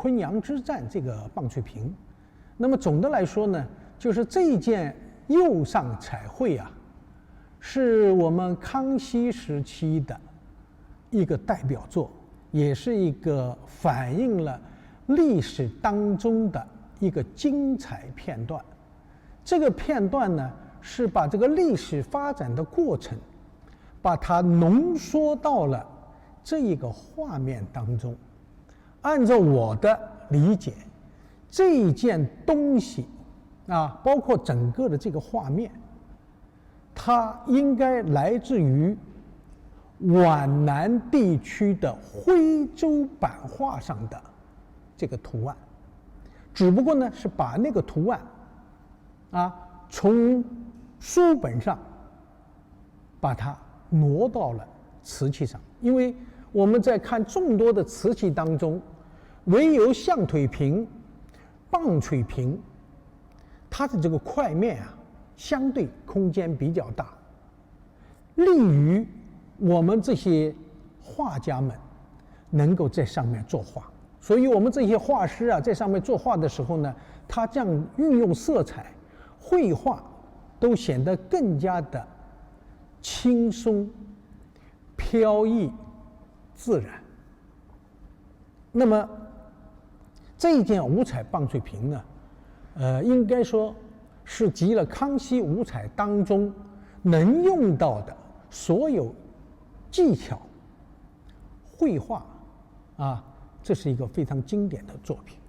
昆阳之战这个棒槌屏。那么总的来说呢，就是这一件釉上彩绘啊，是我们康熙时期的一个代表作，也是一个反映了历史当中的一个精彩片段。这个片段呢，是把这个历史发展的过程，把它浓缩到了这一个画面当中。按照我的理解，这一件东西啊，包括整个的这个画面，它应该来自于皖南地区的徽州版画上的这个图案，只不过呢是把那个图案从书本上把它挪到了瓷器上。因为我们在看众多的瓷器当中，唯有象腿瓶、棒槌瓶，它的这个块面相对空间比较大，利于我们这些画家们能够在上面作画。所以我们这些画师在上面作画的时候呢，他这样运用色彩绘画都显得更加的轻松、飘逸、自然。那么这一件五彩棒槌瓶呢，应该说是集了康熙五彩当中能用到的所有技巧、绘画这是一个非常经典的作品。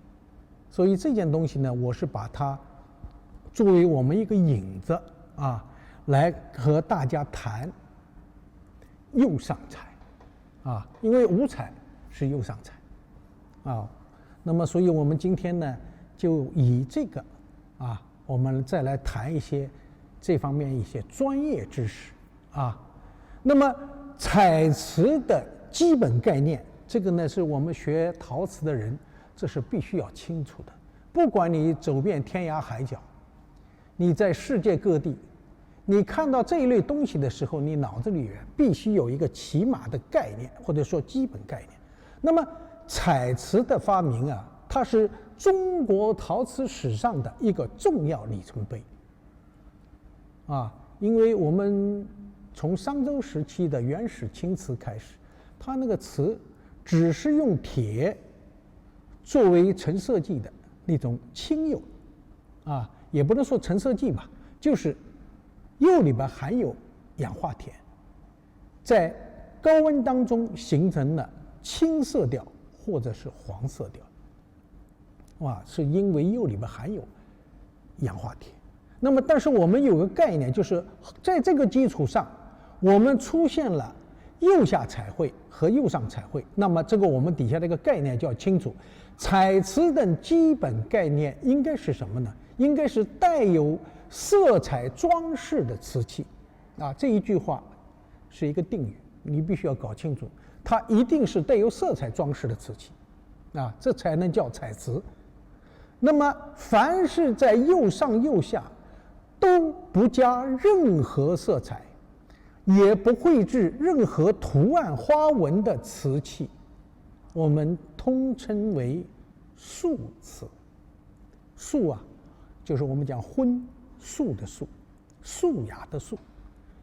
所以这件东西呢，我是把它作为我们一个引子来和大家谈釉上彩因为五彩是釉上彩那么所以我们今天呢，就以这个我们再来谈一些这方面一些专业知识那么彩瓷的基本概念，这个呢是我们学陶瓷的人这是必须要清楚的。不管你走遍天涯海角，你在世界各地，你看到这一类东西的时候，你脑子里面必须有一个起码的概念，或者说基本概念。那么彩瓷的发明它是中国陶瓷史上的一个重要里程碑因为我们从商周时期的原始青瓷开始，它那个瓷只是用铁作为成色剂的那种清釉也不能说成色剂吧，就是釉里边含有氧化铁，在高温当中形成了青色调或者是黄色调是因为釉里边含有氧化铁。那么但是我们有个概念，就是在这个基础上我们出现了釉下彩绘和釉上彩绘。那么这个我们底下的一个概念就要清楚，彩瓷的基本概念应该是什么呢？应该是带有色彩装饰的瓷器这一句话是一个定语，你必须要搞清楚，它一定是带有色彩装饰的瓷器这才能叫彩瓷。那么凡是在釉上釉下都不加任何色彩，也不绘制任何图案花纹的瓷器，我们通称为素瓷。素就是我们讲荤素的素，素雅的素。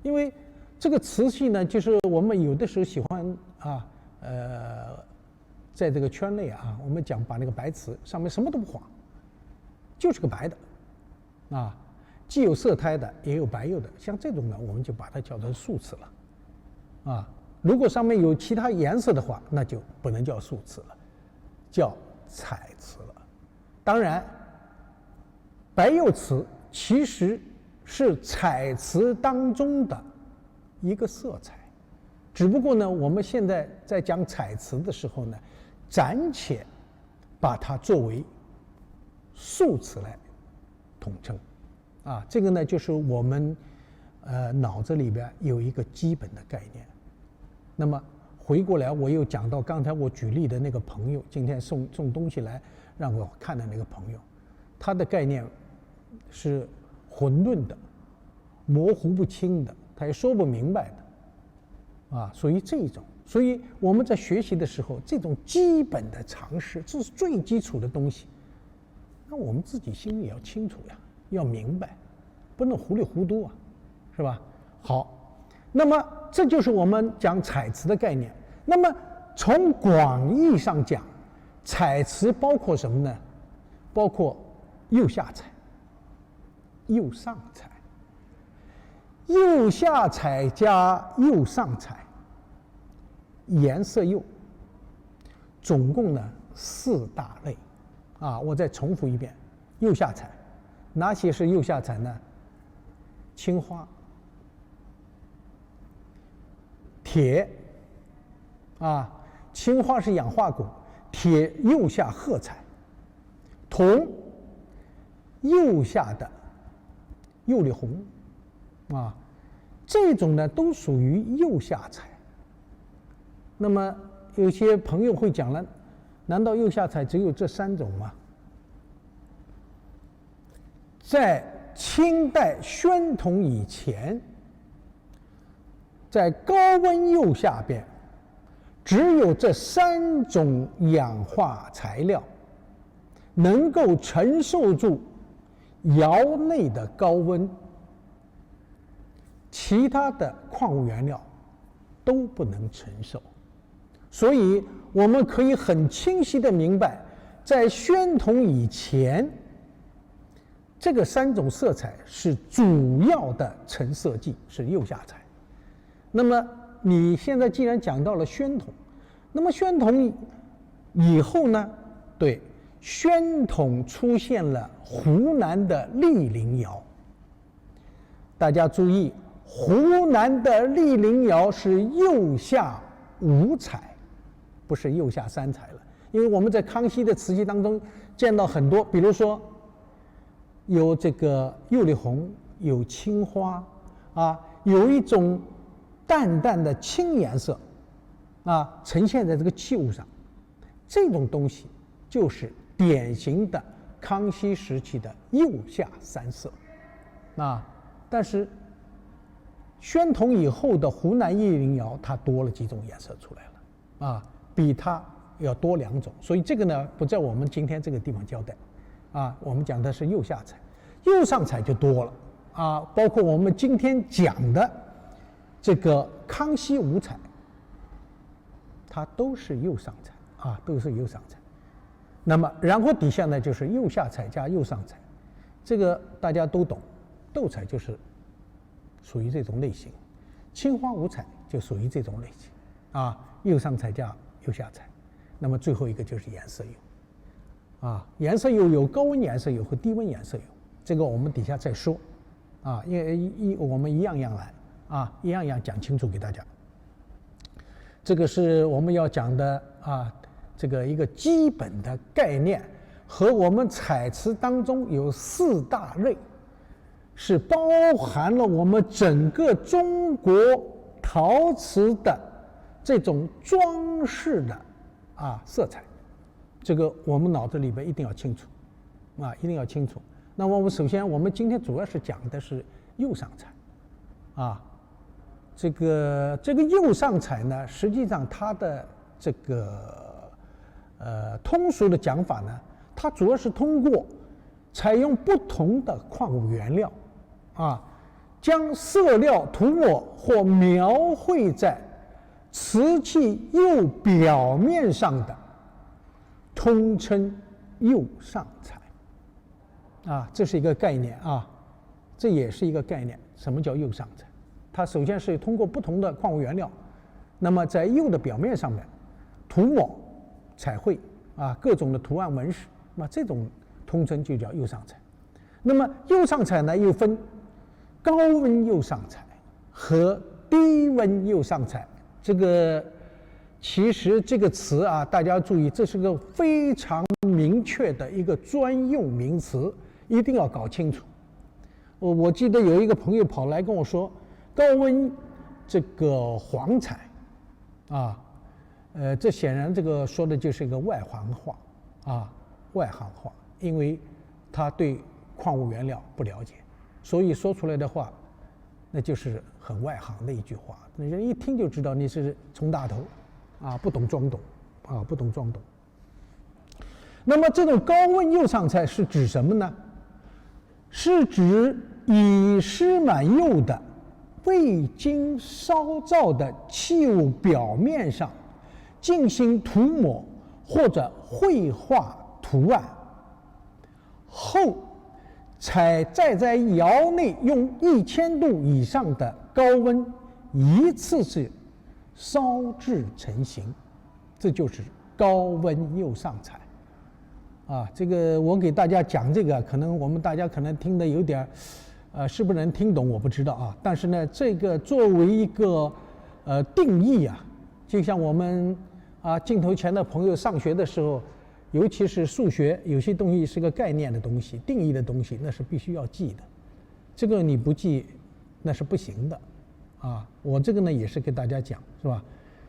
因为这个瓷器呢，就是我们有的时候喜欢在这个圈内我们讲把那个白瓷上面什么都不画，就是个白的既有色胎的也有白釉的，像这种呢我们就把它叫做素瓷了如果上面有其他颜色的话，那就不能叫素瓷了，叫彩瓷了。当然白釉瓷其实是彩瓷当中的一个色彩，只不过呢我们现在在讲彩瓷的时候呢，暂且把它作为素瓷来统称这个呢就是我们脑子里边有一个基本的概念。那么回过来我又讲到刚才我举例的那个朋友，今天送东西来让我看的那个朋友，他的概念是混沌的、模糊不清的，他也说不明白属于这种。所以我们在学习的时候，这种基本的常识，这是最基础的东西。那我们自己心里要清楚呀，要明白，不能糊里糊涂啊，是吧？好，那么这就是我们讲彩瓷的概念。那么从广义上讲，彩瓷包括什么呢？包括釉下彩、釉上彩、釉下彩加釉上彩，颜色釉，总共呢4大类。我再重复一遍，釉下彩，哪些是釉下彩呢？青花、铁，青花是氧化汞，铁釉下褐彩，铜釉下的釉里红，这种呢都属于釉下彩。那么有些朋友会讲了，难道釉下彩只有这3种吗？在清代宣统以前，在高温釉下边，只有这3种氧化材料能够承受住窑内的高温，其他的矿物原料都不能承受。所以我们可以很清晰地明白，在宣统以前，这个3种色彩是主要的成色剂，是釉下彩。那么你现在既然讲到了宣统，那么宣统以后呢？对，宣统出现了湖南的莅临窑。大家注意，湖南的莅临窑是釉下5彩。不是釉下3彩了，因为我们在康熙的瓷器当中见到很多，比如说有这个釉里红，有青花，有一种淡淡的青颜色，呈现在这个器物上，这种东西就是典型的康熙时期的釉下3色，但是宣统以后的湖南莅临窑，它多了几种颜色出来了，比它要多2种，所以这个呢不在我们今天这个地方交代，我们讲的是釉下彩，釉上彩就多了，包括我们今天讲的这个康熙5彩，它都是釉上彩，都是釉上彩。那么然后底下呢就是釉下彩加釉上彩，这个大家都懂，斗彩就是属于这种类型，青花5彩就属于这种类型，釉上彩加釉下彩。那么最后一个就是颜色釉，颜色釉有高温颜色釉和低温颜色釉，这个我们底下再说，因为我们一样样来，一样样讲清楚给大家。这个是我们要讲的这个一个基本的概念，和我们彩瓷当中有4大类，是包含了我们整个中国陶瓷的这种装饰的色彩，这个我们脑子里边一定要清楚，一定要清楚。那么首先我们今天主要是讲的是釉上彩，这个釉上彩呢，实际上它的这个通俗的讲法呢，它主要是通过采用不同的矿物原料，将色料涂抹或描绘在瓷器釉表面上的，通称釉上彩。这是一个概念这也是一个概念。什么叫釉上彩？它首先是通过不同的矿物原料，那么在釉的表面上面涂抹、彩绘各种的图案纹饰，那么这种通称就叫釉上彩。那么釉上彩呢，又分高温釉上彩和低温釉上彩。这个其实这个词大家注意，这是个非常明确的一个专用名词，一定要搞清楚。我记得有一个朋友跑来跟我说，高温这个黄彩这显然这个说的就是一个外行话外行话，因为他对矿物原料不了解，所以说出来的话那就是很外行的一句话，人一听就知道你是冲大头，不懂装懂，不懂装懂。那么这种高温釉上彩是指什么呢？是指以施满釉的未经烧造的器物表面上进行涂抹或者绘画图案，后再在窑内用1000度以上的高温一次性烧制成型，这就是高温釉上彩。这个我给大家讲这个，可能我们大家可能听得有点，是不是能听懂我不知道啊。但是呢，这个作为一个定义就像我们镜头前的朋友上学的时候，尤其是数学，有些东西是个概念的东西，定义的东西，那是必须要记的。这个你不记，那是不行的。我这个呢也是给大家讲，是吧？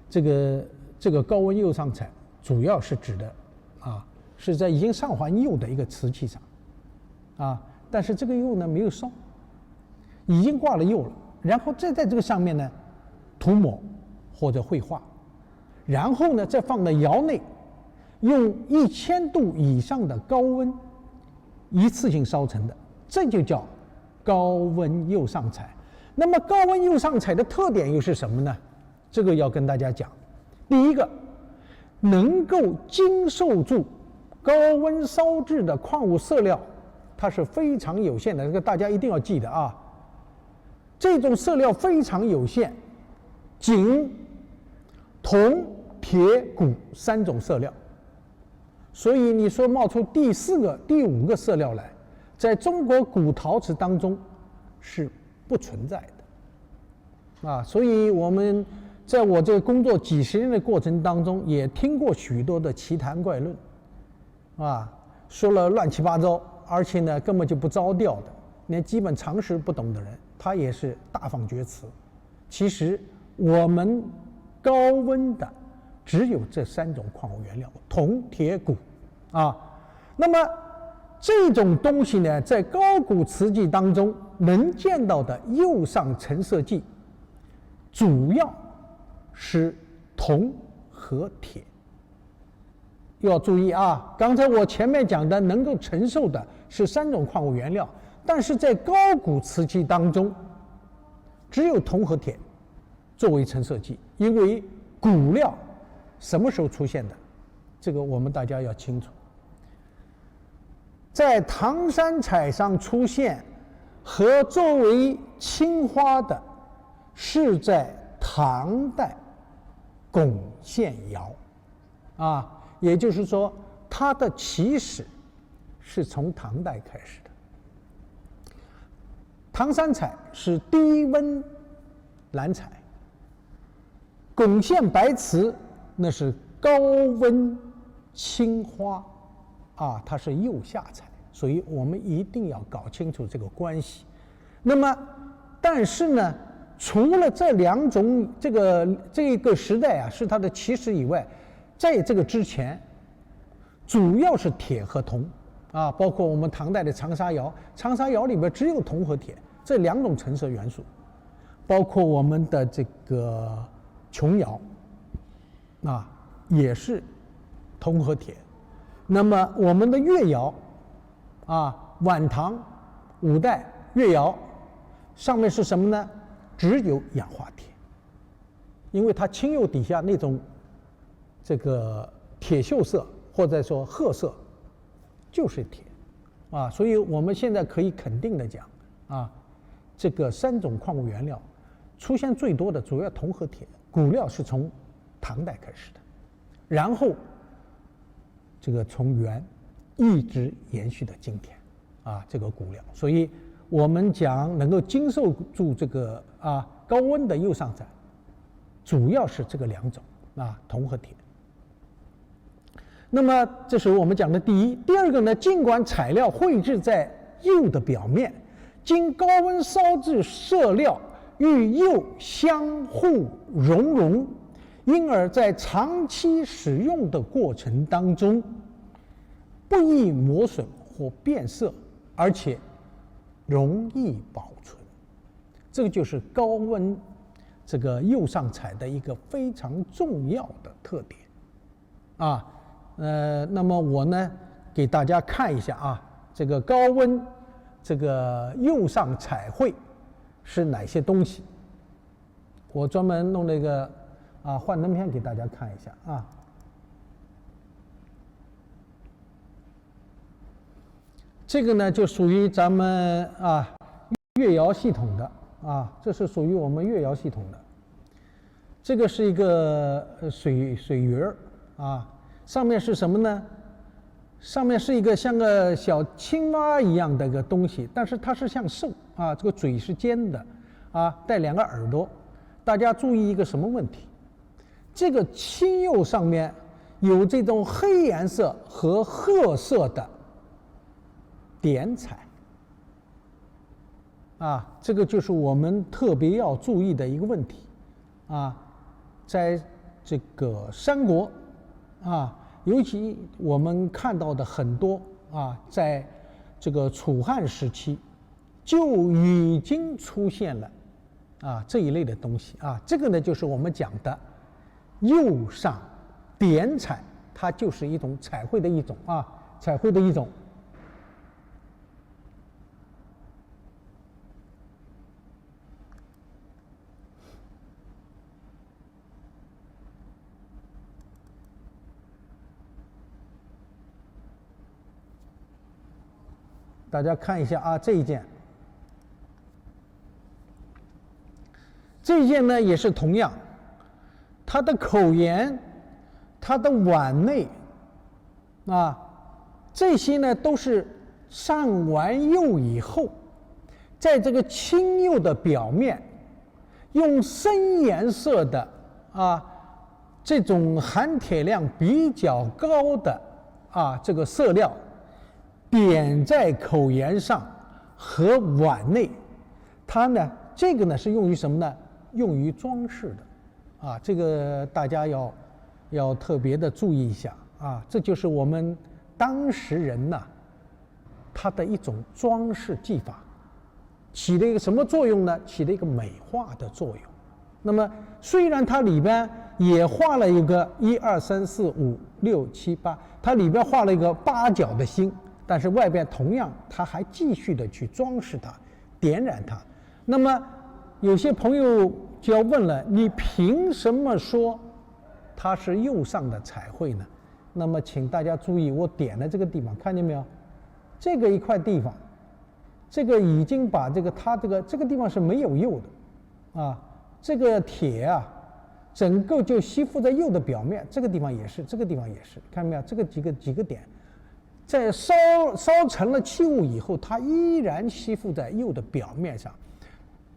这个高温釉上彩主要是指的是在已经上完釉的一个瓷器上，但是这个釉呢没有烧，已经挂了釉了，然后再在这个上面呢涂抹或者绘画，然后呢再放到窑内，用1000度以上的高温一次性烧成的，这就叫高温釉上彩。那么高温釉上彩的特点又是什么呢？这个要跟大家讲。第一个，能够经受住高温烧制的矿物色料，它是非常有限的，这个大家一定要记得这种色料非常有限，仅铜、铁、钴3种色料。所以你说冒出第4个、第5个色料来，在中国古陶瓷当中是不存在的。所以我们在我这个工作几十年的过程当中，也听过许多的奇谈怪论。说了乱七八糟，而且呢根本就不着调的，连基本常识不懂的人，他也是大放厥词。其实我们高温的只有这3种矿物原料：铜、铁、钴那么这种东西呢，在高古瓷器当中能见到的釉上成色剂，主要是铜和铁。要注意刚才我前面讲的能够承受的是3种矿物原料，但是在高古瓷器当中只有铜和铁作为成色剂，因为钴料什么时候出现的，这个我们大家要清楚。在唐三彩上出现和作为青花的是在唐代巩县窑也就是说它的起始是从唐代开始的。唐三彩是低温蓝彩，巩县白瓷那是高温青花它是釉下彩，所以我们一定要搞清楚这个关系。那么但是呢，除了这2种这个时代是它的起始以外，在这个之前主要是铁和铜包括我们唐代的长沙窑，长沙窑里边只有铜和铁这2种成色元素，包括我们的这个琼窑也是铜和铁。那么我们的越窑晚唐5代越窑上面是什么呢？只有氧化铁，因为它青釉底下那种这个铁锈色或者说褐色就是铁所以我们现在可以肯定的讲这个3种矿物原料出现最多的主要铜和铁，钴料是从唐代开始的，然后这个从元一直延续到今天这个钴料。所以我们讲能够经受住这个高温的釉上彩，主要是这个2种铜和铁。那么这是我们讲的第一。第二个呢，尽管材料绘制在釉的表面，经高温烧制色料与釉相互熔，因而在长期使用的过程当中不易磨损或变色，而且容易保存。这个就是高温这个釉上彩的一个非常重要的特点啊。那么我呢给大家看一下啊，这个高温这个釉上彩绘是哪些东西。我专门弄了一个幻灯片给大家看一下啊。这个呢就属于咱们越窑系统的这是属于我们越窑系统的。这个是一个水鱼儿上面是什么呢？上面是一个像个小青蛙一样的一个东西，但是它是像兽这个嘴是尖的带2个耳朵。大家注意一个什么问题？这个青釉上面有这种黑颜色和褐色的点彩这个就是我们特别要注意的一个问题在这个三国尤其我们看到的很多在这个楚汉时期就已经出现了这一类的东西这个呢就是我们讲的釉上点彩，它就是一种彩绘的一种彩绘的一种。大家看一下这一件，这一件呢也是同样，它的口沿、它的碗内这些呢都是上完釉以后，在这个青釉的表面，用深颜色的这种含铁量比较高的这个色料点在口沿上和碗内。它呢这个呢是用于什么呢？用于装饰的这个大家要特别的注意一下这就是我们当时人他的一种装饰技法，起了一个什么作用呢？起了一个美化的作用。那么虽然它里边也画了一个1、2、3、4、5、6、7、8，它里边画了一个8角的星，但是外边同样它还继续的去装饰它，点染它。那么有些朋友就要问了，你凭什么说它是釉上的彩绘呢？那么请大家注意，我点了这个地方，看见没有？这个一块地方，这个已经把它这个地方是没有釉的这个铁整个就吸附在釉的表面，这个地方也是，这个地方也是，看到没有？这个几个点，在烧成了器物以后，它依然吸附在釉的表面上。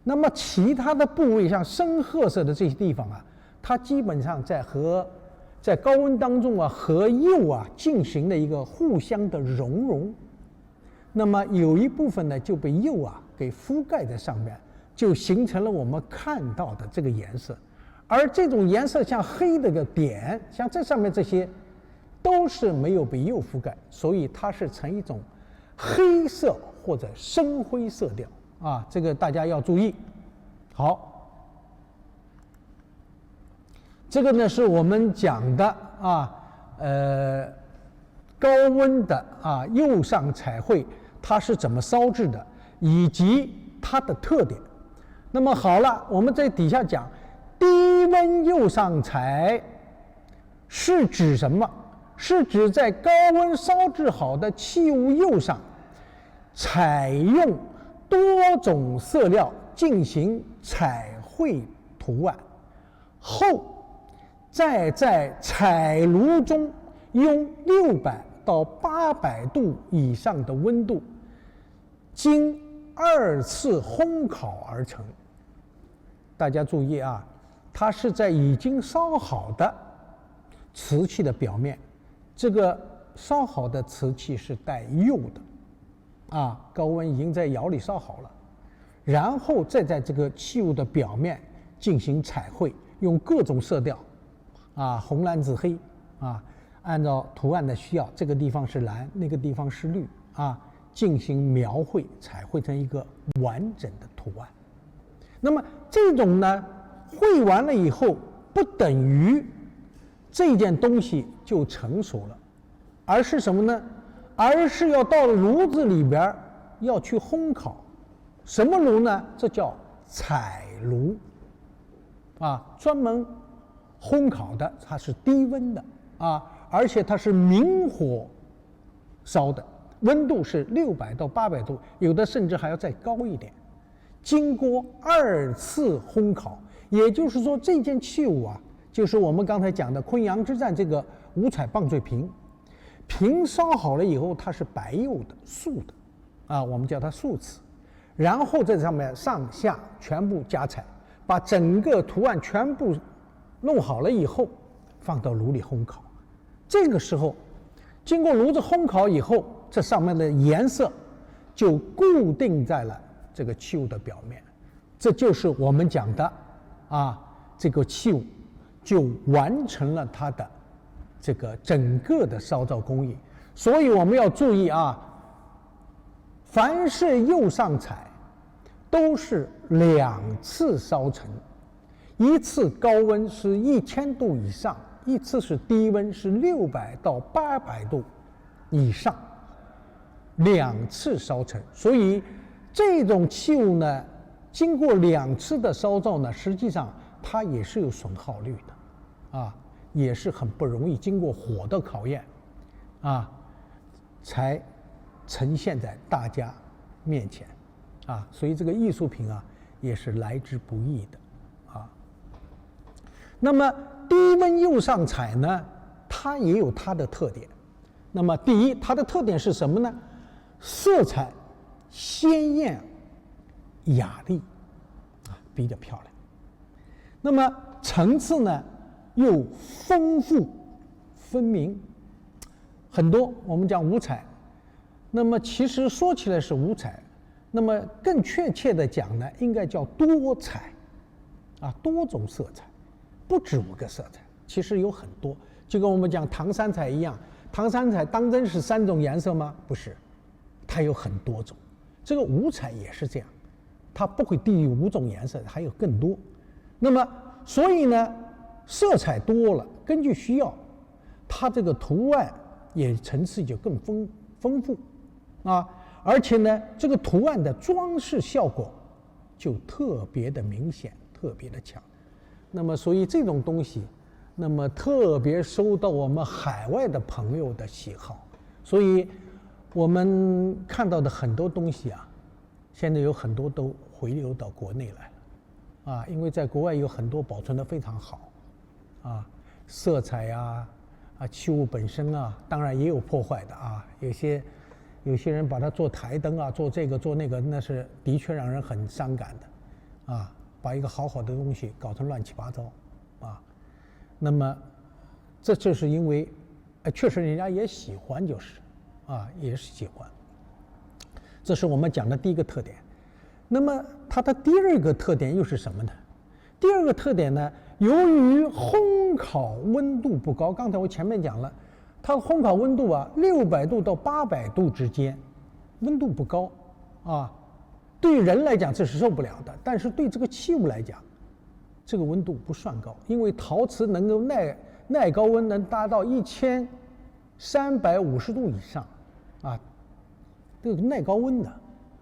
那么其他的部位，像深褐色的这些地方它基本上在高温当中和釉进行了一个互相的融。那么有一部分呢就被釉给覆盖在上面，就形成了我们看到的这个颜色。而这种颜色像黑的个点，像这上面这些都是没有被釉覆盖，所以它是呈一种黑色或者深灰色调这个大家要注意。好，这个呢是我们讲的高温的釉上彩绘它是怎么烧制的，以及它的特点。那么好了，我们在底下讲低温釉上彩是指什么？是指在高温烧制好的器物釉上采用多种色料进行彩绘图案，后再在彩炉中用600到800度以上的温度经2次烘烤而成。大家注意它是在已经烧好的瓷器的表面，这个烧好的瓷器是带釉的高温已经在窑里烧好了，然后再在这个器物的表面进行彩绘，用各种色调红蓝紫黑按照图案的需要，这个地方是蓝，那个地方是绿进行描绘，彩绘成一个完整的图案。那么这种呢，绘完了以后，不等于这件东西就成熟了，而是什么呢？而是要到炉子里边要去烘烤。什么炉呢？这叫彩炉啊，专门烘烤的，它是低温的啊，而且它是明火烧的，温度是600到800度，有的甚至还要再高一点。经过2次烘烤，也就是说这件器物啊，就是我们刚才讲的昆阳之战这个五彩棒槌瓶，瓶烧好了以后，它是白釉的素的啊，我们叫它素瓷，然后在上面上下全部加彩，把整个图案全部弄好了以后，放到炉里烘烤。这个时候经过炉子烘烤以后，这上面的颜色就固定在了这个器物的表面，这就是我们讲的啊，这个器物就完成了它的这个整个的烧造工艺。所以我们要注意啊，凡是釉上彩都是2次烧成，一次高温是1000度以上，一次是低温是600到800度以上，2次烧成。所以这种器物呢，经过2次的烧造呢，实际上它也是有损耗率的啊，也是很不容易经过火的考验啊，才呈现在大家面前啊。所以这个艺术品啊，也是来之不易的啊。那么低温釉上彩呢，它也有它的特点。那么第一，它的特点是什么呢？色彩鲜艳雅丽啊，比较漂亮。那么层次呢又丰富分明，很多我们讲五彩，那么其实说起来是五彩，那么更确切的讲呢，应该叫多彩啊，多种色彩，不止5个色彩，其实有很多，就跟我们讲唐三彩一样。唐三彩当真是3种颜色吗？不是，它有很多种。这个五彩也是这样，它不会低于5种颜色，还有更多。那么所以呢，色彩多了，根据需要，它这个图案也层次就更丰富啊，而且呢，这个图案的装饰效果就特别的明显，特别的强。那么所以这种东西，那么特别受到我们海外的朋友的喜好，所以我们看到的很多东西啊，现在有很多都回流到国内来了啊，因为在国外有很多保存得非常好啊，色彩啊器物本身啊，当然也有破坏的啊，有些人把它做台灯啊，做这个做那个，那是的确让人很伤感的啊，把一个好好的东西搞成乱七八糟啊。那么这就是因为确实人家也喜欢，就是啊，也是喜欢。这是我们讲的第一个特点。那么它的第2个特点又是什么呢？第2个特点呢，由于烘烤温度不高，刚才我前面讲了，它的烘烤温度啊，600度到800度之间，温度不高啊，对人来讲这是受不了的，但是对这个器物来讲，这个温度不算高，因为陶瓷能够耐高温，能达到1350度以上啊，这个耐高温的，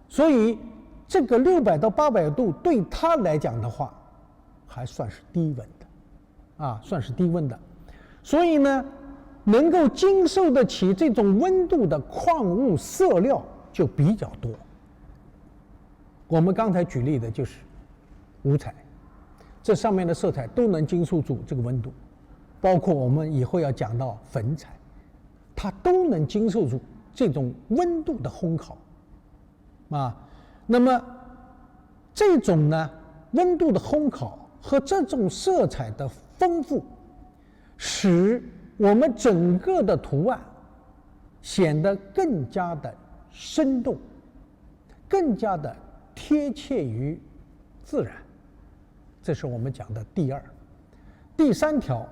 所以这个600到800度对它来讲的话，还算是低温的啊，算是低温的。所以呢，能够经受得起这种温度的矿物色料就比较多。我们刚才举例的就是五彩，这上面的色彩都能经受住这个温度，包括我们以后要讲到粉彩，它都能经受住这种温度的烘烤啊。那么这种呢温度的烘烤和这种色彩的丰富，使我们整个的图案显得更加的生动，更加的贴切于自然。这是我们讲的第2。第3条，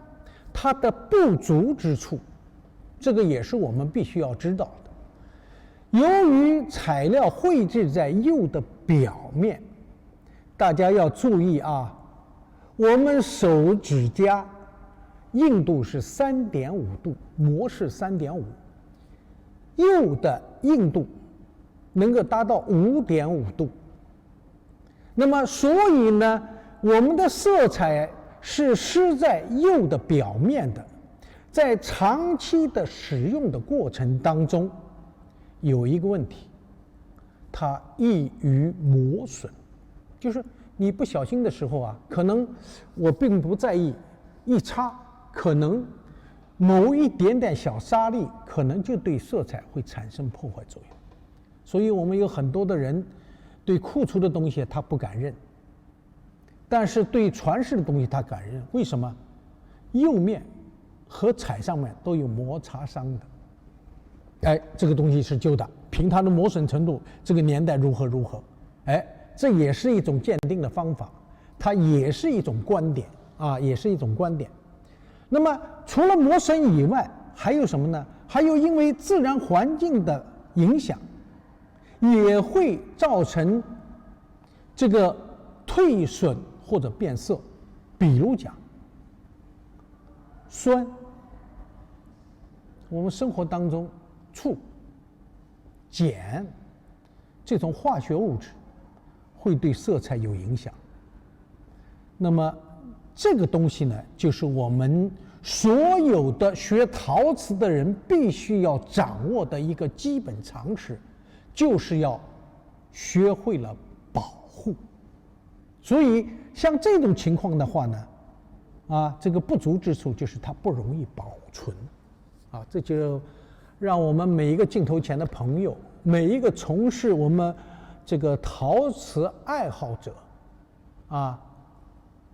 它的不足之处，这个也是我们必须要知道的。由于材料绘制在釉的表面，大家要注意啊，我们手指甲硬度是3.5度，膜是3.5，釉的硬度能够达到5.5度。那么所以呢，我们的色彩是施在釉的表面的，在长期的使用的过程当中，有一个问题，它易于磨损，就是你不小心的时候啊，可能我并不在意，一擦可能某一点点小沙粒，可能就对色彩会产生破坏作用。所以我们有很多的人对库出的东西他不敢认，但是对传世的东西他敢认。为什么？釉面和彩上面都有摩擦伤的，哎，这个东西是旧的，凭它的磨损程度，这个年代如何如何，哎，这也是一种鉴定的方法，它也是一种观点啊，也是一种观点。那么除了磨损以外，还有什么呢？还有因为自然环境的影响，也会造成这个褪损或者变色。比如讲酸，我们生活当中醋、碱这种化学物质会对色彩有影响。那么这个东西呢，就是我们所有的学陶瓷的人必须要掌握的一个基本常识，就是要学会了保护。所以像这种情况的话呢，这个不足之处就是它不容易保存，这就让我们每一个镜头前的朋友，每一个从事我们这个陶瓷爱好者，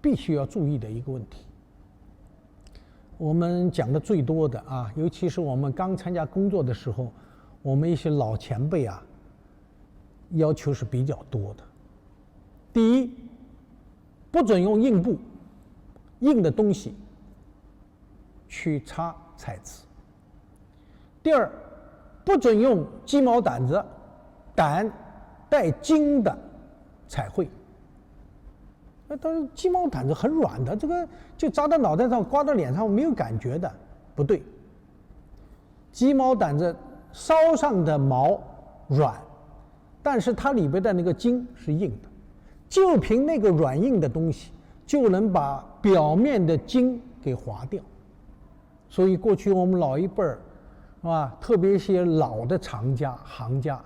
必须要注意的一个问题。我们讲的最多的尤其是我们刚参加工作的时候，我们一些老前辈要求是比较多的。第一，不准用硬布、硬的东西去擦彩瓷。第二，不准用鸡毛掸子掸带筋的彩绘。但是鸡毛掸子很软的，这个就扎到脑袋上、刮到脸上没有感觉的，不对。鸡毛掸子烧上的毛软，但是它里边的那个筋是硬的，就凭那个软硬的东西，就能把表面的筋给划掉。所以过去我们老一辈儿，特别一些老的厂家、行家，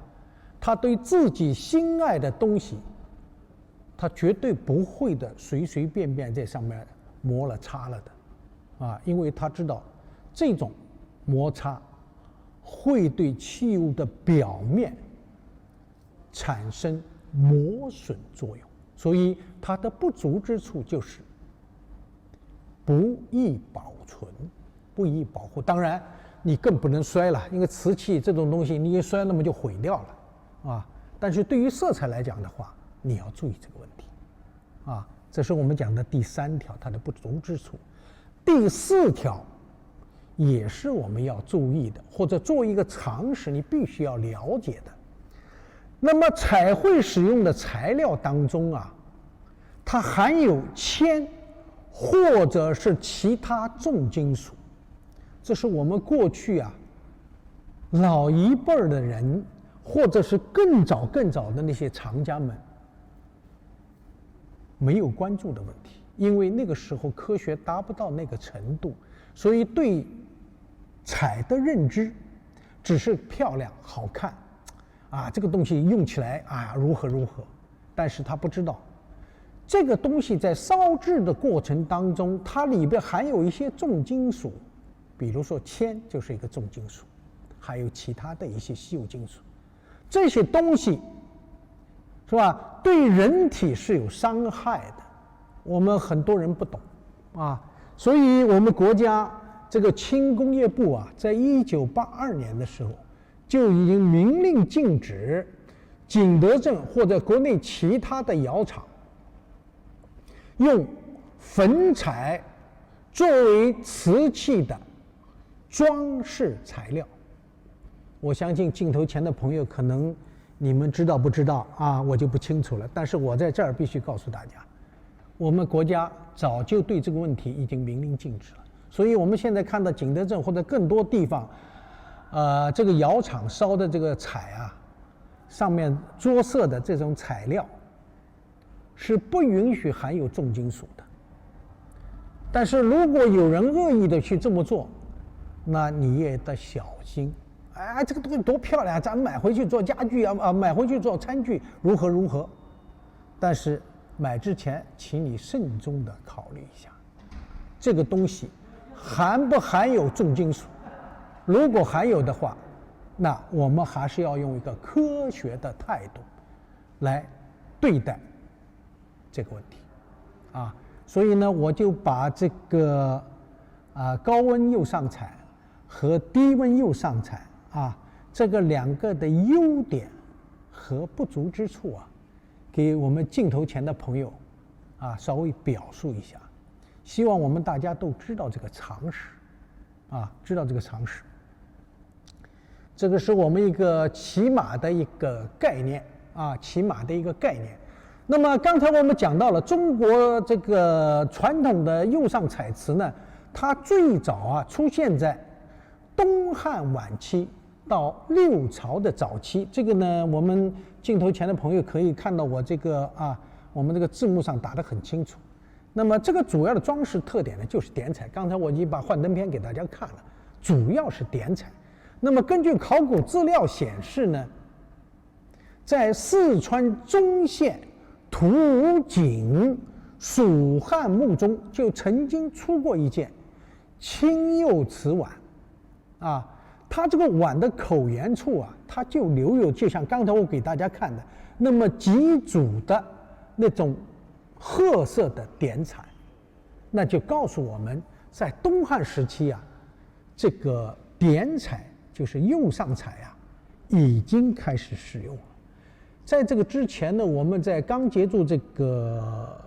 他对自己心爱的东西，他绝对不会的随随便便在上面磨了擦了的，因为他知道这种摩擦会对器物的表面产生磨损作用，所以它的不足之处就是不易保存、不易保护。当然你更不能摔了，因为瓷器这种东西你一摔那么就毁掉了但是对于色彩来讲的话，你要注意这个问题这是我们讲的第3条，它的不足之处。第4条也是我们要注意的，或者做一个常识，你必须要了解的。那么彩绘使用的材料当中它含有铅或者是其他重金属，这是我们过去老一辈的人，或者是更早的那些厂家们没有关注的问题，因为那个时候科学达不到那个程度，所以对彩的认知只是漂亮好看这个东西用起来如何如何，但是他不知道这个东西在烧制的过程当中，它里边含有一些重金属，比如说铅就是一个重金属，还有其他的一些稀有金属，这些东西是吧，对人体是有伤害的，我们很多人不懂所以我们国家这个轻工业部在1982年的时候就已经明令禁止景德镇或者国内其他的窑厂用粉彩作为瓷器的装饰材料。我相信镜头前的朋友可能你们知道不知道啊？我就不清楚了。但是我在这儿必须告诉大家，我们国家早就对这个问题已经明令禁止了。所以我们现在看到景德镇或者更多地方，这个窑厂烧的这个彩啊，上面着色的这种材料是不允许含有重金属的。但是如果有人恶意的去这么做，那你也得小心。哎，这个东西多漂亮，咱买回去做家具啊，买回去做餐具，如何如何。但是买之前，请你慎重的考虑一下，这个东西含不含有重金属？如果含有的话，那我们还是要用一个科学的态度来对待这个问题啊。所以呢，我就把这个高温釉上彩和低温釉上彩啊，这个两个的优点和不足之处啊，给我们镜头前的朋友啊稍微表述一下，希望我们大家都知道这个常识啊，知道这个常识。这个是我们一个起码的一个概念啊，起码的一个概念。那么刚才我们讲到了中国这个传统的釉上彩瓷呢，它最早啊出现在东汉晚期到六朝的早期。这个呢，我们镜头前的朋友可以看到我这个我们这个字幕上打得很清楚。那么这个主要的装饰特点呢，就是点彩。刚才我已经把幻灯片给大家看了，主要是点彩。那么根据考古资料显示呢，在四川宗县涂井蜀汉墓中就曾经出过一件青釉瓷碗啊，它这个碗的口沿处啊，它就留有就像刚才我给大家看的那么几组的那种褐色的点彩，那就告诉我们在东汉时期啊，这个点彩就是釉上彩啊已经开始使用了。在这个之前呢，我们在刚接触这个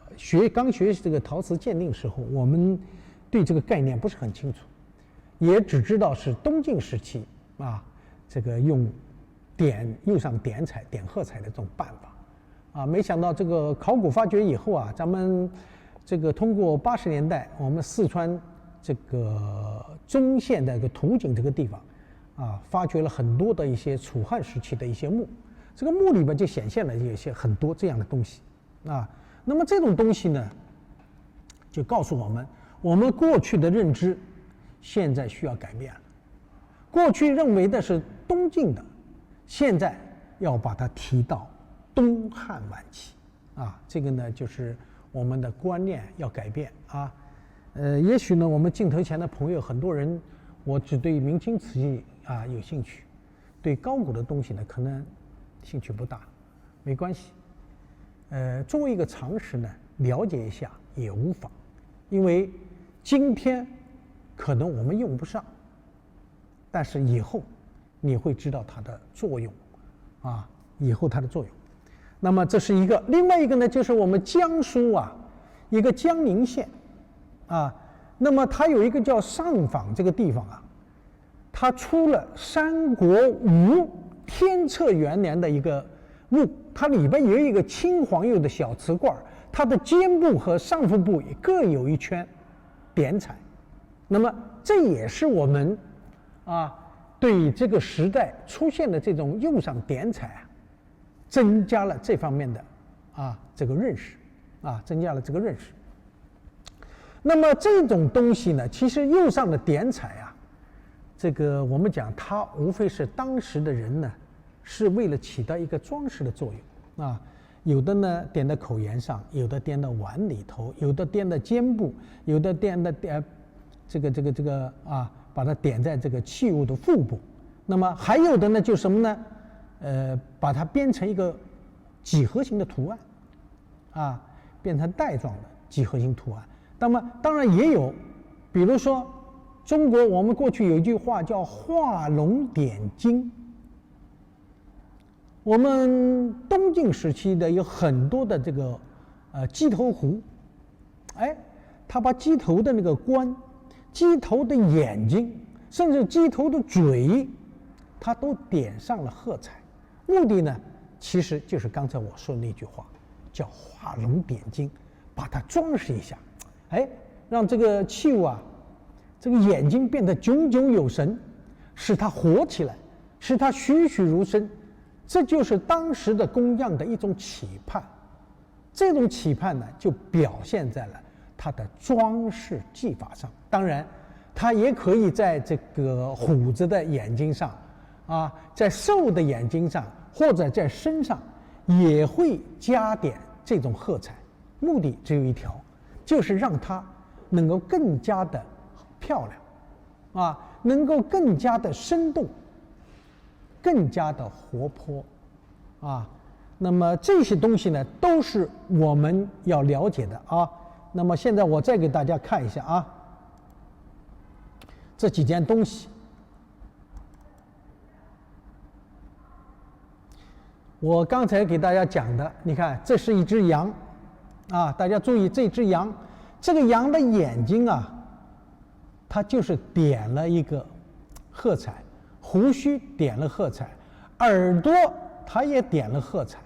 刚学习这个陶瓷鉴定时候，我们对这个概念不是很清楚，也只知道是东晋时期啊，这个用釉上点彩、点褐彩的这种办法啊，没想到这个考古发掘以后啊，咱们这个通过80年代，我们四川这个宗县的一个涂井这个地方啊，发掘了很多的一些楚汉时期的一些墓。这个墓里边就显现了一些很多这样的东西啊。那么这种东西呢，就告诉我们，我们过去的认知现在需要改变了。过去认为的是东晋的，现在要把它提到东汉晚期啊。这个呢，就是我们的观念要改变啊。也许呢，我们镜头前的朋友很多人，我只对明清瓷器啊有兴趣，对高古的东西呢可能兴趣不大，没关系。作为一个常识呢，了解一下也无妨，因为今天可能我们用不上，但是以后你会知道它的作用啊，以后它的作用。那么这是一个，另外一个呢，就是我们江苏啊，一个江宁县啊，那么它有一个叫上坊这个地方啊，它出了三国吴天策元年的一个墓，它里边有一个青黄釉的小瓷罐，它的肩部和上腹部也各有一圈点彩。那么这也是我们对这个时代出现的这种釉上点彩啊，增加了这方面的这个认识增加了这个认识。那么这种东西呢，其实釉上的点彩啊，这个我们讲它无非是当时的人呢，是为了起到一个装饰的作用有的呢点在口沿上，有的点到碗里头，有的点在肩部，有的点在把它点在这个器物的腹部。那么还有的呢，就什么呢？把它编成一个几何形的图案变成带状的几何形图案。那么当然也有，比如说中国我们过去有一句话叫画龙点睛。我们东晋时期的有很多的这个鸡头壶，他把鸡头的那个冠、鸡头的眼睛，甚至鸡头的嘴，他都点上了褐彩，目的呢其实就是刚才我说的那句话，叫画龙点睛，把它装饰一下，哎，让这个器物啊，这个眼睛变得炯炯有神，使它活起来，使它栩栩如生。这就是当时的工匠的一种期盼。这种期盼呢，就表现在了它的装饰技法上。当然，它也可以在这个虎子的眼睛上，啊，在兽的眼睛上，或者在身上，也会加点这种褐彩。目的只有一条，就是让它能够更加的漂亮，啊，能够更加的生动，更加的活泼，啊。那么这些东西呢，都是我们要了解的啊。那么现在我再给大家看一下啊，这几件东西。我刚才给大家讲的，你看，这是一只羊，啊，大家注意这只羊，这个羊的眼睛啊，它就是点了一个褐彩，胡须点了褐彩，耳朵它也点了褐彩。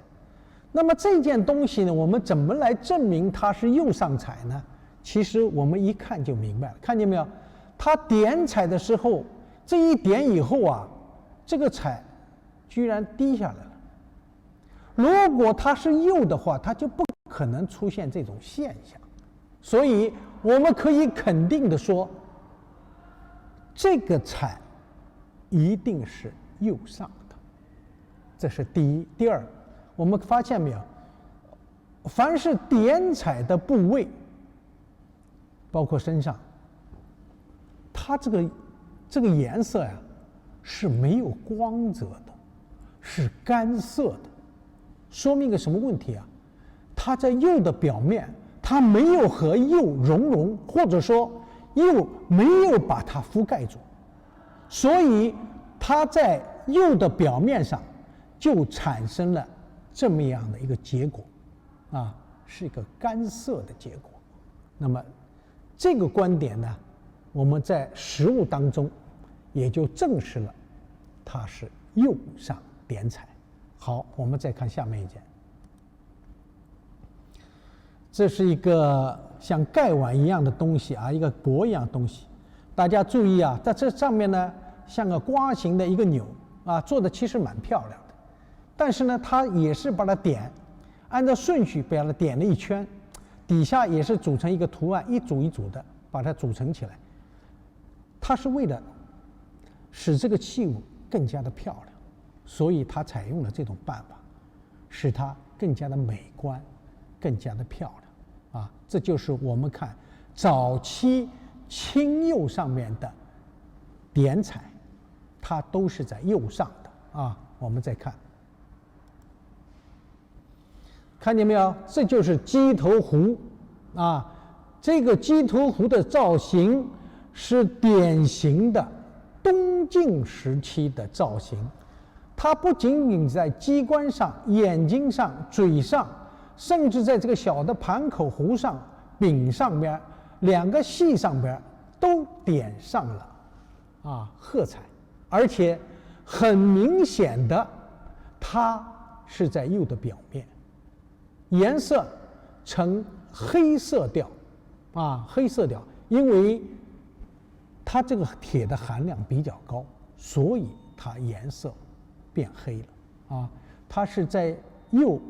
那么这件东西呢，我们怎么来证明它是釉上彩呢？其实我们一看就明白了，看见没有？它点彩的时候，这一点以后啊，这个彩居然滴下来了。如果它是釉的话，它就不可能出现这种现象。所以我们可以肯定的说，这个彩一定是釉上的。这是第一。第二，我们发现没有，凡是点彩的部位，包括身上，它这个颜色呀，是没有光泽的，是干涩的，说明一个什么问题啊？它在釉的表面，它没有和釉融，或者说釉没有把它覆盖住，所以它在釉的表面上就产生了这么样的一个结果，啊，是一个干涩的结果。那么这个观点呢，我们在实物当中也就证实了它是釉上点彩。好，我们再看下面一件，这是一个像盖碗一样的东西啊，一个钵一样的东西。大家注意啊，在这上面呢，像个瓜形的一个钮啊，做的其实蛮漂亮的。但是呢，它也是把它按照顺序把它点了一圈，底下也是组成一个图案，一组一组的把它组成起来。它是为了使这个器物更加的漂亮，所以它采用了这种办法，使它更加的美观，更加的漂亮啊。这就是我们看早期青釉上面的点彩，它都是在釉上的啊。我们再看。看见没有？这就是鸡头壶啊！这个鸡头壶的造型是典型的东晋时期的造型。它不仅仅在鸡冠上、眼睛上、嘴上，甚至在这个小的盘口壶上、柄上边、两个细上边都点上了褐彩，而且很明显的，它是在釉的表面。颜色呈黑色调，黑色调，因为它这个铁的含量比较高，所以它颜色变黑了它是在釉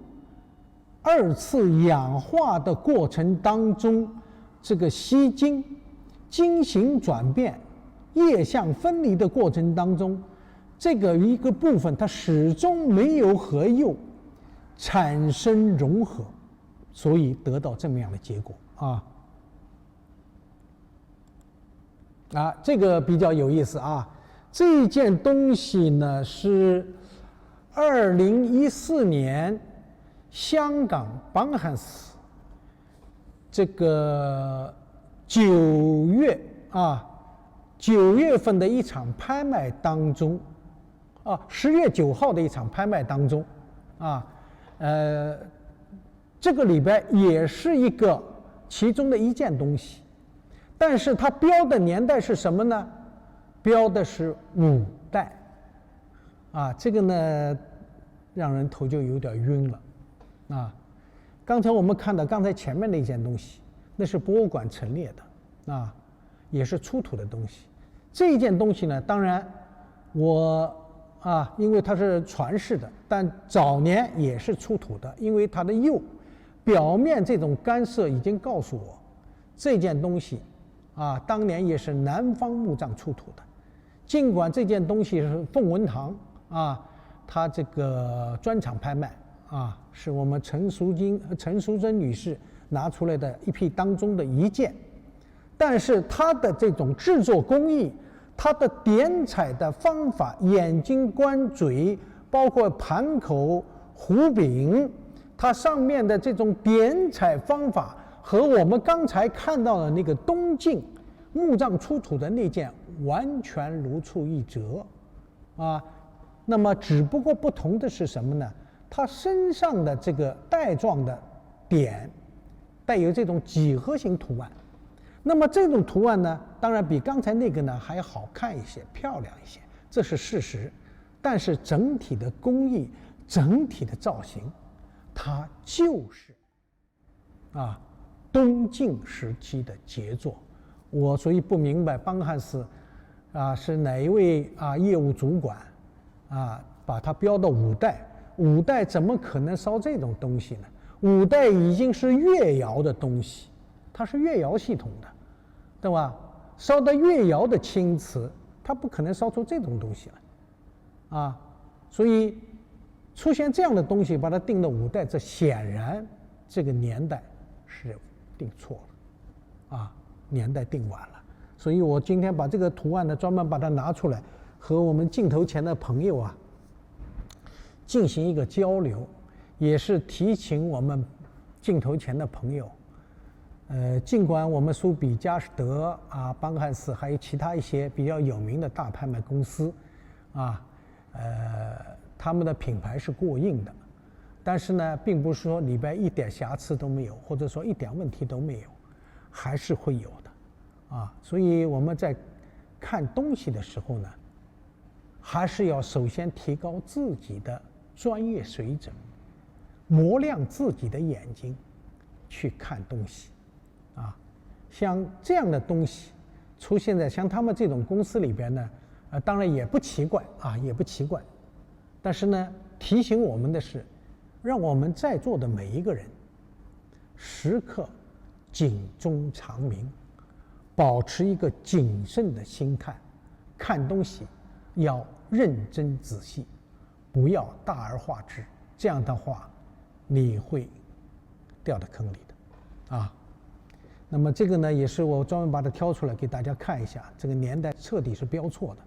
二次氧化的过程当中，这个吸金、晶形转变、液相分离的过程当中，这个一个部分它始终没有和釉产生融合，所以得到这么样的结果这个比较有意思啊。这件东西呢是2014年香港邦汉斯这个9月份的一场拍卖当中10月9号的一场拍卖当中这个里边也是一个其中的一件东西，但是它标的年代是什么呢？标的是5代这个呢让人头就有点晕了。啊，刚才我们看到刚才前面那件东西，那是博物馆陈列的，啊，也是出土的东西。这一件东西呢，当然因为它是传世的，但早年也是出土的，因为它的釉表面这种干涉已经告诉我，这件东西当年也是南方墓葬出土的。尽管这件东西是凤文堂它这个专场拍卖是我们陈淑贞女士拿出来的一批当中的一件，但是它的这种制作工艺，它的点彩的方法，眼睛、关嘴，包括盘口、壶柄，它上面的这种点彩方法，和我们刚才看到的那个东晋墓葬出土的那件完全如出一辙那么只不过不同的是什么呢？它身上的这个带状的点带有这种几何形图案，那么这种图案呢，当然比刚才那个呢还好看一些，漂亮一些，这是事实。但是整体的工艺，整体的造型，它就是东晋时期的杰作。我所以不明白邦汉寺是哪一位业务主管把它标到五代，五代怎么可能烧这种东西呢？五代已经是越窑的东西，它是越窑系统的，对吧？烧的越窑的青瓷，它不可能烧出这种东西来所以出现这样的东西把它定到五代，这显然这个年代是定错了年代定晚了。所以我今天把这个图案呢专门把它拿出来，和我们镜头前的朋友进行一个交流，也是提醒我们镜头前的朋友，尽管我们苏比、佳士得邦汉寺还有其他一些比较有名的大拍卖公司他们的品牌是过硬的，但是呢，并不是说里边一点瑕疵都没有，或者说一点问题都没有，还是会有的所以我们在看东西的时候呢，还是要首先提高自己的专业水准，磨亮自己的眼睛去看东西像这样的东西出现在像他们这种公司里边呢当然也不奇怪也不奇怪，但是呢，提醒我们的是，让我们在座的每一个人时刻警钟长鸣，保持一个谨慎的心态，看东西要认真仔细，不要大而化之，这样的话你会掉到坑里的那么这个呢，也是我专门把它挑出来给大家看一下，这个年代彻底是标错的。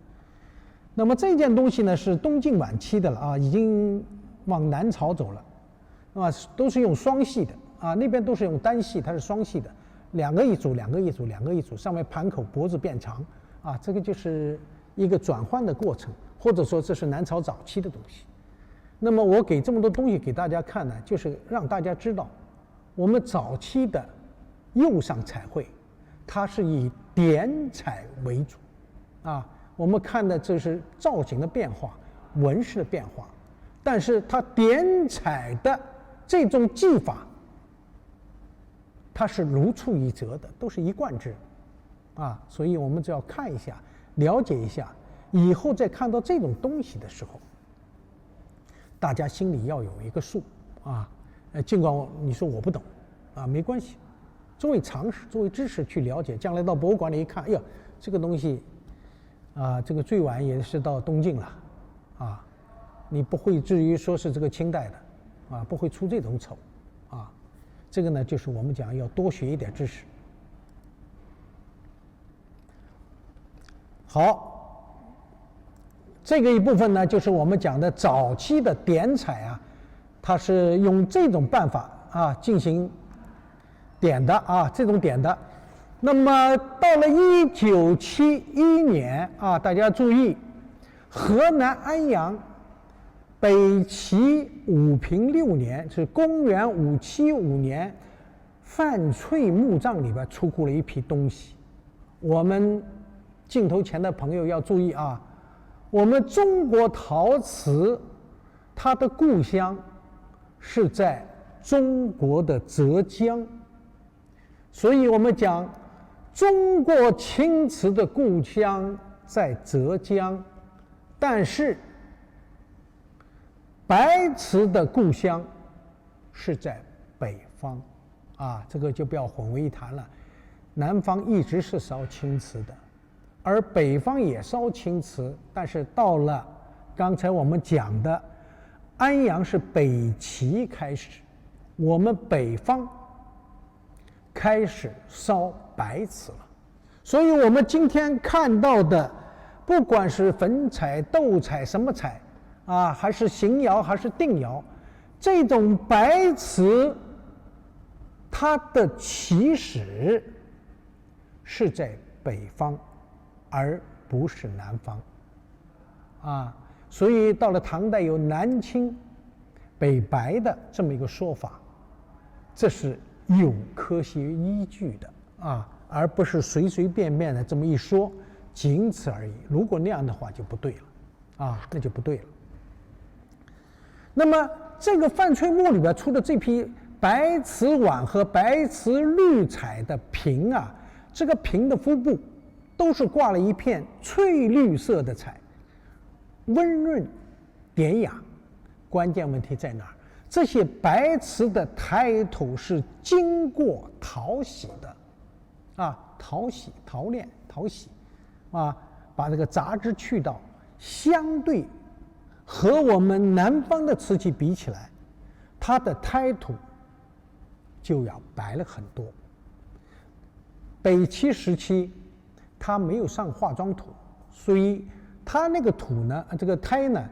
那么这件东西呢是东晋晚期的了已经往南朝走了都是用双系的那边都是用单系，它是双系的，两个一组，上面盘口脖子变长这个就是一个转换的过程，或者说这是南朝早期的东西。那么我给这么多东西给大家看呢，就是让大家知道我们早期的釉上彩绘它是以点彩为主我们看的这是造型的变化，纹饰的变化，但是它点彩的这种技法它是如出一辙的，都是一贯制所以我们只要看一下，了解一下，以后再看到这种东西的时候，大家心里要有一个数尽管你说我不懂没关系，作为常识，作为知识去了解，将来到博物馆里一看，哎呀，这个东西这个最晚也是到东晋了你不会至于说是这个清代的不会出这种丑这个呢就是我们讲要多学一点知识。好，这个一部分呢就是我们讲的早期的点彩它是用这种办法进行点的这种点的。那么到了1971年大家注意，河南安阳北齐武平6年，是公元575年，范翠墓葬里边出库了一批东西。我们镜头前的朋友要注意我们中国陶瓷他的故乡是在中国的浙江，所以我们讲中国青瓷的故乡在浙江，但是白瓷的故乡是在北方，这个就不要混为一谈了。南方一直是烧青瓷的，而北方也烧青瓷，但是到了刚才我们讲的安阳是北齐开始，我们北方开始烧白瓷了。所以我们今天看到的，不管是粉彩、斗彩什么彩还是邢窑还是定窑，这种白瓷它的起始是在北方，而不是南方所以到了唐代有南青北白的这么一个说法，这是有科学依据的而不是随随便便的这么一说，仅此而已。如果那样的话就不对了那就不对了。那么这个范翠墓里边出的这批白瓷碗和白瓷绿彩的瓶这个瓶的腹部都是挂了一片翠绿色的彩，温润典雅。关键问题在哪儿？这些白瓷的胎头是经过淘洗的淘洗、淘炼、淘洗把这个杂质去掉，相对和我们南方的瓷器比起来，它的胎土就要白了很多。北齐时期它没有上化妆土，所以它那个土呢，这个胎呢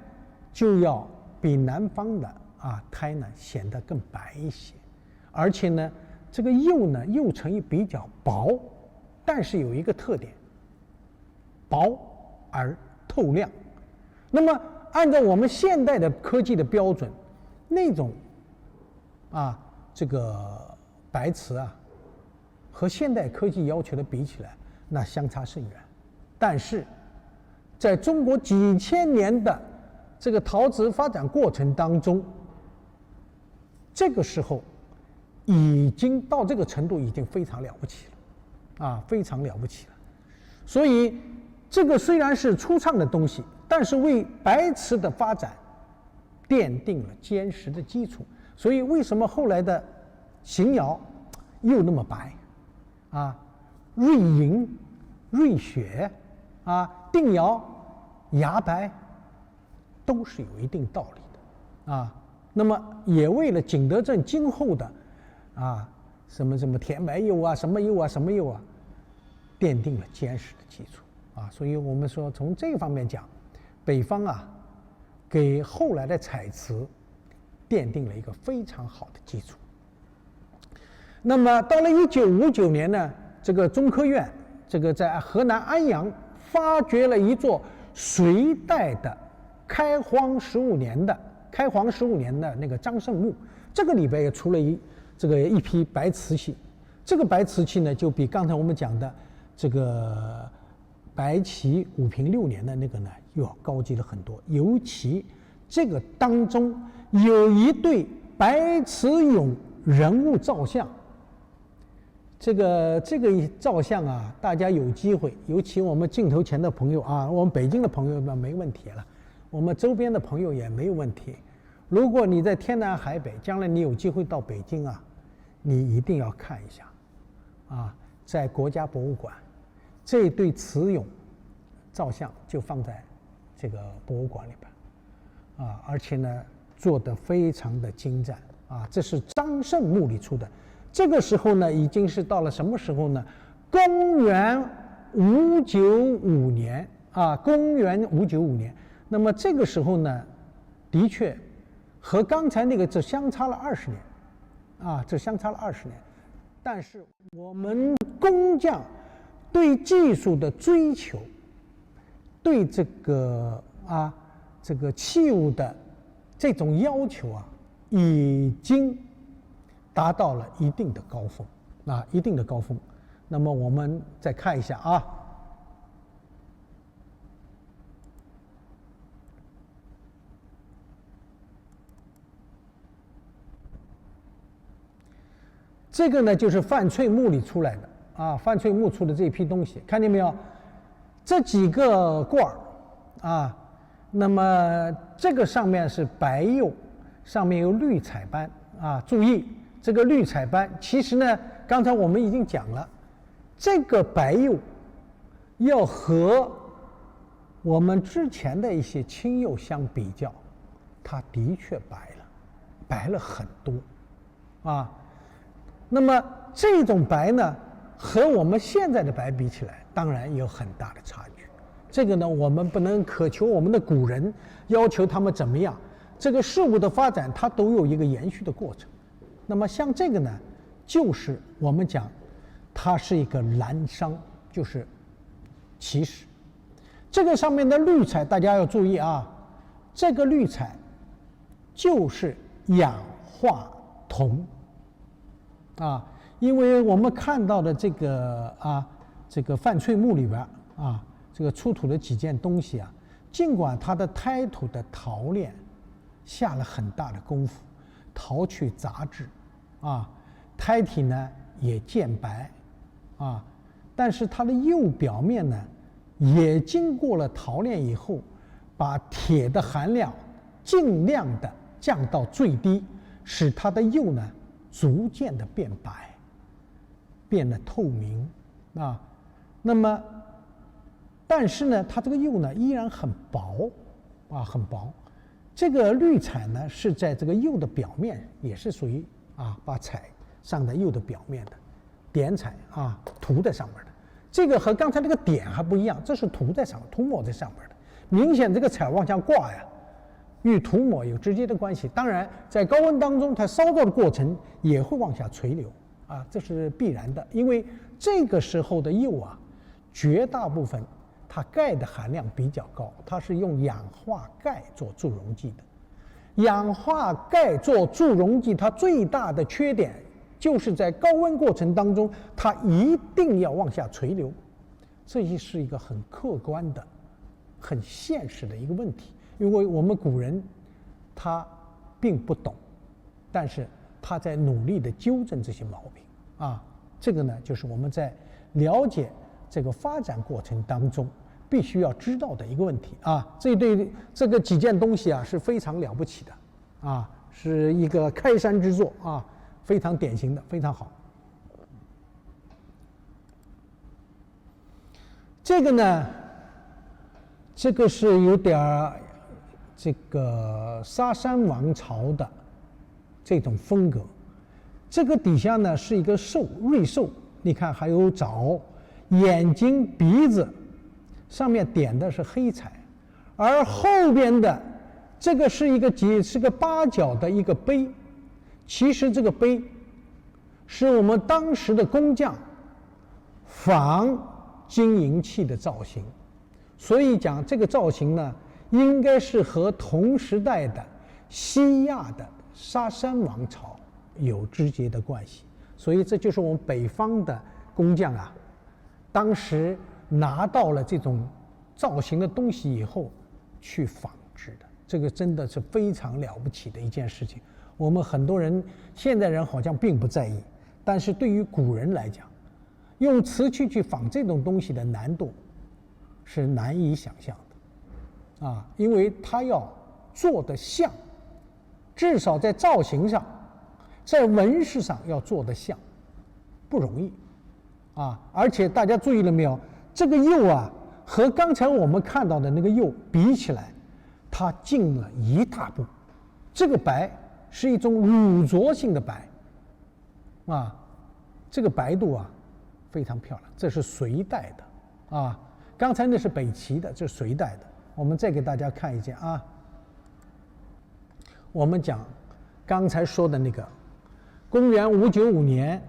就要比南方的胎呢显得更白一些。而且呢这个釉层也比较薄，但是有一个特点，薄而透亮。那么按照我们现代的科技的标准，那种这个白瓷和现代科技要求的比起来，那相差甚远。但是在中国几千年的这个陶瓷发展过程当中，这个时候已经到这个程度，已经非常了不起了非常了不起了。所以这个虽然是初创的东西，但是为白瓷的发展奠定了坚实的基础。所以为什么后来的邢窑又那么白瑞银、瑞雪定窑牙白，都是有一定道理的那么也为了景德镇今后的什么甜白釉什么釉什么釉奠定了坚实的基础所以我们说从这个方面讲，北方给后来的彩瓷奠定了一个非常好的基础。那么到了1959年呢，这个中科院这个在河南安阳发掘了一座隋代的开荒15年的那个张胜墓，这个里边也出了一批白瓷器。这个白瓷器呢，就比刚才我们讲的这个白齐武平6年的那个呢又要高级了很多。尤其这个当中有一对白瓷俑人物造像，这个照相大家有机会，尤其我们镜头前的朋友我们北京的朋友呢没问题了，我们周边的朋友也没有问题。如果你在天南海北，将来你有机会到北京你一定要看一下在国家博物馆这对瓷俑照相就放在这个博物馆里边而且呢做得非常的精湛这是张胜墓里出的。这个时候呢已经是到了什么时候呢？公元595年公元595年。那么这个时候呢的确和刚才那个只相差了20年这相差了20年。但是我们工匠对技术的追求，对这个器物的这种要求已经达到了一定的高峰一定的高峰。那么我们再看一下这个呢就是范翠木里出来的啊，范翠木出的这一批东西，看见没有？这几个罐儿啊，那么这个上面是白釉，上面有绿彩斑啊，注意这个绿彩斑，其实呢，刚才我们已经讲了，这个白釉要和我们之前的一些青釉相比较，它的确白了很多啊。那么这种白呢，和我们现在的白比起来，当然有很大的差距。这个呢，我们不能渴求我们的古人要求他们怎么样，这个事物的发展它都有一个延续的过程。那么像这个呢，就是我们讲它是一个蓝商，就是起始。这个上面的绿彩大家要注意啊，这个绿彩就是氧化铜啊，因为我们看到的这个范翠木里边啊，这个出土的几件东西啊，尽管它的胎土的陶炼下了很大的功夫，陶去杂质啊，胎体呢也渐白啊，但是它的釉表面呢也经过了陶炼以后，把铁的含量尽量的降到最低，使它的釉呢逐渐的变白，变得透明啊。那么，但是呢，它这个釉呢依然很薄啊，很薄。这个绿彩呢是在这个釉的表面，也是属于把彩上在釉的表面的点彩啊，涂在上面的。这个和刚才那个点还不一样，这是涂在上面，涂抹在上面的。明显这个彩往下挂呀，与涂抹有直接的关系。当然，在高温当中，它烧造的过程也会往下垂流啊，这是必然的。因为这个时候的釉啊，绝大部分它钙的含量比较高，它是用氧化钙做助溶剂的。氧化钙做助溶剂，它最大的缺点就是在高温过程当中，它一定要往下垂流，这是一个很客观的、很现实的一个问题。因为我们古人他并不懂，但是他在努力的纠正这些毛病啊。这个呢，就是我们在了解这个发展过程当中必须要知道的一个问题啊。这个几件东西啊是非常了不起的啊，是一个开山之作啊。非常典型的，非常好。这个呢，这个是有点这个沙山王朝的这种风格。这个底下呢是一个兽，瑞兽，你看还有爪、眼睛、鼻子，上面点的是黑彩，而后边的这个是个八角的一个杯。其实这个杯是我们当时的工匠仿金银器的造型，所以讲这个造型呢，应该是和同时代的西亚的沙山王朝有直接的关系。所以这就是我们北方的工匠啊，当时拿到了这种造型的东西以后去仿制的，这个真的是非常了不起的一件事情。我们很多人现代人好像并不在意，但是对于古人来讲，用瓷器去仿这种东西的难度是难以想象的啊，因为它要做得像，至少在造型上，在纹饰上要做得像，不容易啊。而且大家注意了没有，这个釉啊和刚才我们看到的那个釉比起来，它进了一大步。这个白是一种乳浊性的白啊，这个白度啊非常漂亮。这是隋代的啊，刚才那是北齐的，这是隋代的。我们再给大家看一件啊，我们讲刚才说的那个公元595年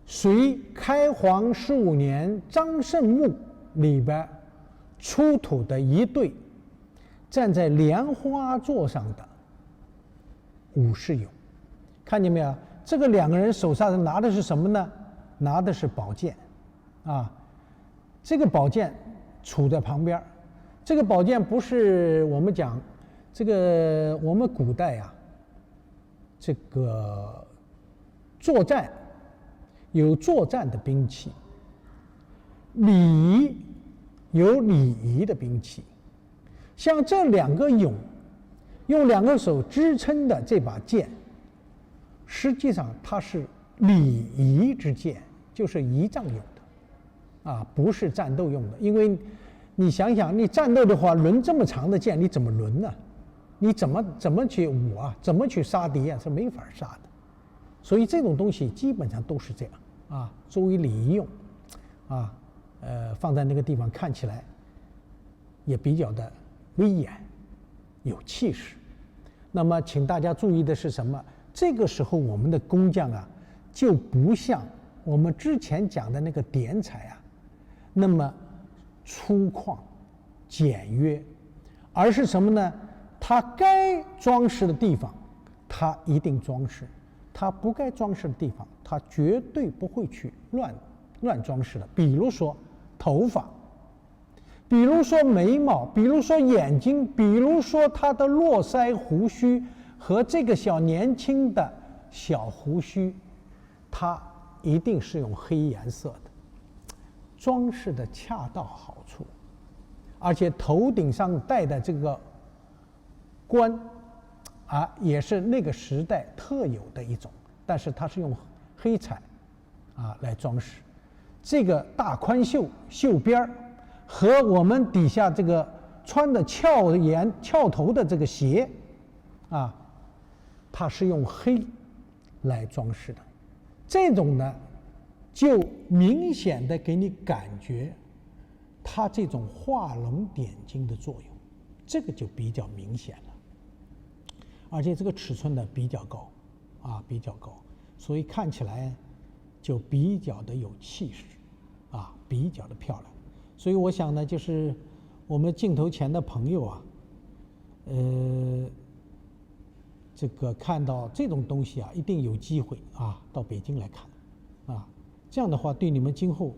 隋开皇15年张胜墓里边出土的一对站在莲花座上的武士俑，看见没有？这个两个人手上拿的是什么呢？拿的是宝剑啊，这个宝剑杵在旁边。这个宝剑不是我们讲这个我们古代啊，这个作战有作战的兵器，礼仪有礼仪的兵器。像这两个俑用两个手支撑的这把剑，实际上它是礼仪之剑，就是仪仗用的，不是战斗用的。因为你想想，你战斗的话，抡这么长的剑，你怎么抡呢？你怎么去舞啊？怎么去杀敌啊？是没法杀的。所以这种东西基本上都是这样作为礼仪用，放在那个地方看起来也比较的威严，有气势。那么，请大家注意的是什么？这个时候我们的工匠就不像我们之前讲的那个点彩那么粗犷、简约，而是什么呢？它该装饰的地方，它一定装饰；它不该装饰的地方，它绝对不会去乱装饰的。比如说头发，比如说眉毛，比如说眼睛，比如说他的络腮胡须和这个小年轻的小胡须，它一定是用黑颜色的，装饰的恰到好处。而且头顶上戴的这个冠也是那个时代特有的一种，但是它是用黑彩来装饰。这个大宽袖边和我们底下这个穿的翘头的这个鞋它是用黑来装饰的。这种呢，就明显的给你感觉它这种画龙点睛的作用，这个就比较明显了。而且这个尺寸呢比较高比较高，所以看起来就比较的有气势比较的漂亮。所以我想呢，就是我们镜头前的朋友这个看到这种东西一定有机会到北京来看这样的话对你们今后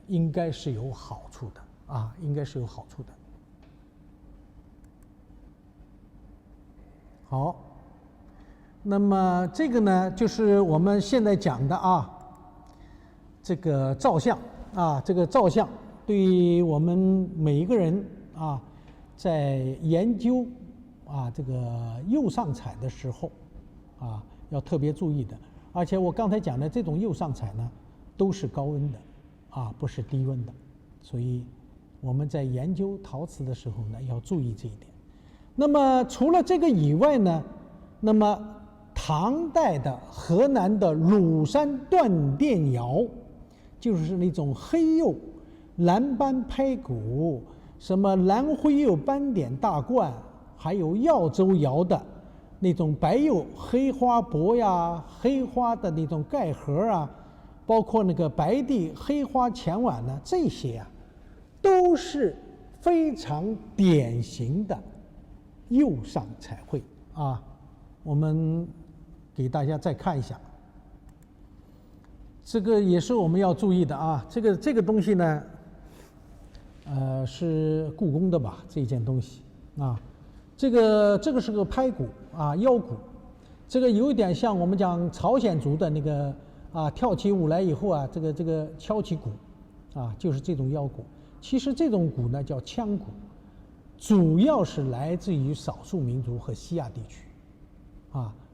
应该是有好处的应该是有好处的。好，那么这个呢，就是我们现在讲的这个照相这个照相对于我们每一个人在研究这个釉上彩的时候要特别注意的。而且我刚才讲的这种釉上彩呢，都是高温的不是低温的，所以我们在研究陶瓷的时候呢，要注意这一点。那么除了这个以外呢，那么唐代的河南的鲁山断电窑，就是那种黑釉蓝斑拍骨，什么蓝灰釉斑点大罐，还有耀州窑的那种白釉黑花钵黑花的那种盖盒包括那个白地黑花钱碗呢，这些都是非常典型的釉上彩绘我们给大家再看一下，这个也是我们要注意的这个东西呢，是故宫的吧？这件东西这个是个拍骨腰骨，这个有一点像我们讲朝鲜族的那个跳起舞来以后这个敲起鼓就是这种腰骨。其实这种鼓呢叫腔鼓，主要是来自于少数民族和西亚地区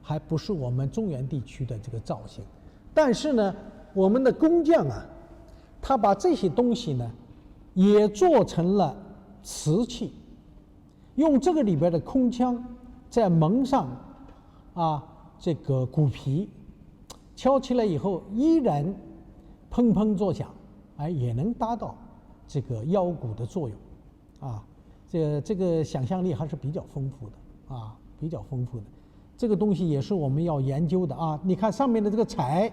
还不是我们中原地区的这个造型。但是呢，我们的工匠他把这些东西呢也做成了瓷器，用这个里边的空腔再蒙上这个骨皮，敲起来以后依然砰砰作响，也能达到这个腰鼓的作用这个想象力还是比较丰富的比较丰富的。这个东西也是我们要研究的你看上面的这个彩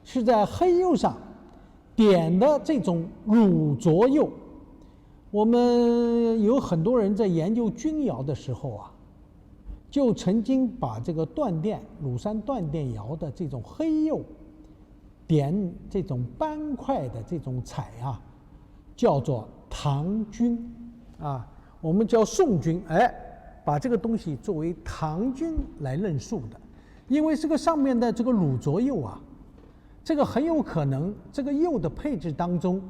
是在黑釉上点的这种乳浊釉。我们有很多人在研究钧窑的时候就曾经把这个鲁山断电窑的这种黑釉点这种斑块的这种彩叫做唐钧我们叫宋钧把这个东西作为唐钧来论述的。因为这个上面的这个乳浊釉啊，这个很有可能这个釉的配置当中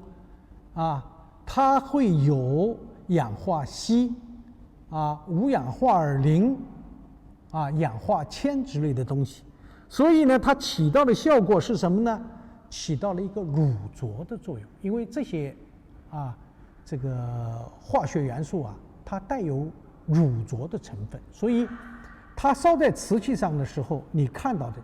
啊，它会有氧化锡啊、无氧化尔磷啊、氧化铅之类的东西，所以呢，它起到的效果是什么呢？起到了一个乳浊的作用，因为这些这个化学元素啊，它带有乳浊的成分，所以它烧在瓷器上的时候，你看到的